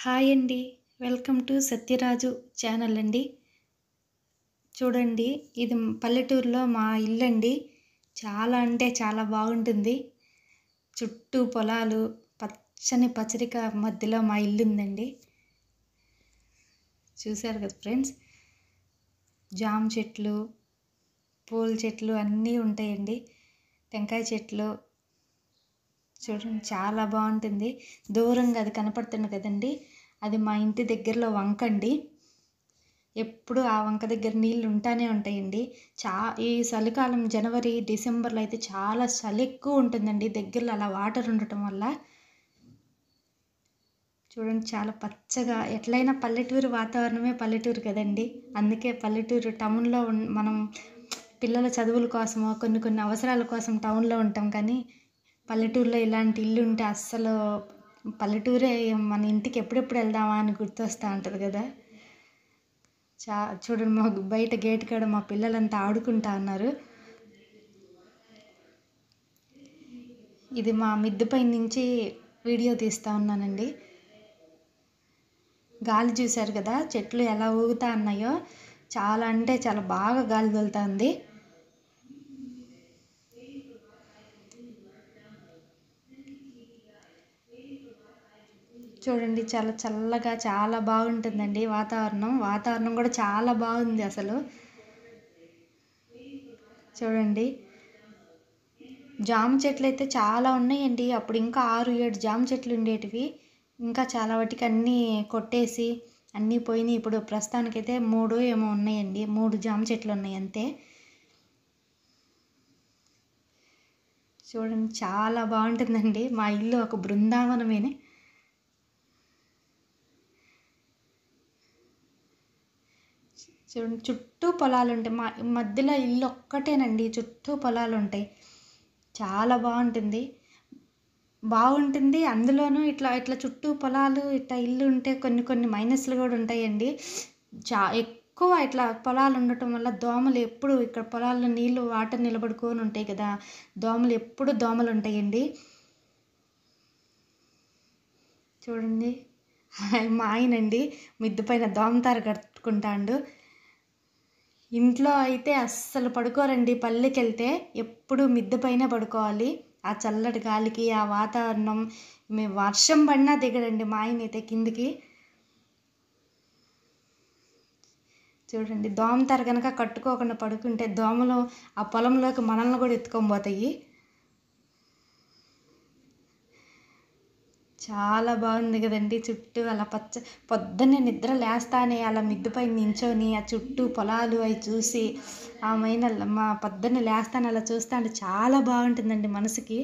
Hi అండి. Welcome to Satyaraju channel అండి. చూడండి, ఇది పల్లెటూరులో మా ఇల్లండి. చాలా అంటే చాలా బాగుంటుంది. చుట్టూ పొలాలు, పచ్చని పచ్చరిక మధ్యలో మా ఇల్లుందండి. చూశారు కదా ఫ్రెండ్స్, జామ చెట్లు, పూల చెట్లు అన్నీ ఉంటాయండి. టెంకాయ చెట్లు చూడండి, చాలా బాగుంటుంది. దూరంగా అది కనపడుతుంది కదండి, అది మా ఇంటి దగ్గరలో వంక అండి. ఎప్పుడు ఆ వంక దగ్గర నీళ్ళు ఉంటానే ఉంటాయండి. ఈ చలికాలం జనవరి డిసెంబర్లో అయితే చాలా చలి ఎక్కువ ఉంటుందండి. దగ్గరలో అలా వాటర్ ఉండటం వల్ల చూడండి, చాలా పచ్చగా, ఎట్లయినా పల్లెటూరు వాతావరణమే పల్లెటూరు కదండి. అందుకే పల్లెటూరు టౌన్లో మనం పిల్లల చదువుల కోసమో కొన్ని అవసరాల కోసం టౌన్లో ఉంటాం, కానీ పల్లెటూరులో ఇలాంటి ఇల్లు ఉంటే అస్సలు పల్లెటూరే మన ఇంటికి ఎప్పుడెప్పుడు వెళ్దామా అని గుర్తొస్తూ ఉంటుంది కదా. చూడండి, మా బయట గేట్ కాడ మా పిల్లలంతా ఆడుకుంటా ఉన్నారు. ఇది మా మిద్దెపై నుంచి వీడియో తీస్తూ ఉన్నానండి. గాలి చూశారు కదా, చెట్లు ఎలా ఊగుతా ఉన్నాయో. చాలా అంటే చాలా బాగా గాలి తోలుతా ఉంది. చూడండి, చాలా చల్లగా చాలా బాగుంటుందండి వాతావరణం కూడా చాలా బాగుంది అసలు. చూడండి, జామ చెట్లు అయితే చాలా ఉన్నాయండి. అప్పుడు ఇంకా 6-7 జామ చెట్లు ఉండేటివి. ఇంకా చాలా వాటికి అన్నీ కొట్టేసి అన్నీ పోయినాయి. ఇప్పుడు ప్రస్తుతానికైతే 3 ఏమో ఉన్నాయండి. 3 జామ చెట్లు ఉన్నాయి అంతే. చూడండి, చాలా బాగుంటుందండి. మా ఇల్లు ఒక బృందావనమే. చూడండి, చుట్టూ పొలాలు ఉంటాయి. మా మధ్యలో ఇల్లు ఒక్కటేనండి, చుట్టూ పొలాలు ఉంటాయి. చాలా బాగుంటుంది. అందులోనూ ఇట్లా ఇట్లా చుట్టూ పొలాలు, ఇట్లా ఇల్లు ఉంటే కొన్ని మైనస్లు కూడా ఉంటాయండి. ఎక్కువ ఇట్లా పొలాలు ఉండటం వల్ల దోమలు ఎప్పుడు, ఇక్కడ పొలాల్లో వాటర్ నిలబడుకొని ఉంటాయి కదా, దోమలు ఉంటాయండి. చూడండి, మా ఆయనండి మిద్దె పైన దోమతార కట్టుకుంటాడు. ఇంట్లో అయితే అస్సలు పడుకోరండి. పల్లెకి వెళ్తే ఎప్పుడు మిద్దె పైన పడుకోవాలి. ఆ చల్లటి గాలికి, ఆ వాతావరణం. మేము వర్షం పడినా దిగడండి మా ఆయన అయితే కిందికి. చూడండి, దోమతార కనుక కట్టుకోకుండా పడుకుంటే దోమలు ఆ పొలంలోకి మనల్ని కూడా ఎత్తుకొని పోతాయి. చాలా బాగుంది కదండి. చుట్టూ అలా పొద్దున్నే నిద్ర లేస్తానే అలా మిద్దెపై నించొని ఆ చుట్టూ పొలాలు అవి చూసి, మా పొద్దున్నే లేస్తానే అలా చూస్తా అంటే చాలా బాగుంటుందండి మనసుకి.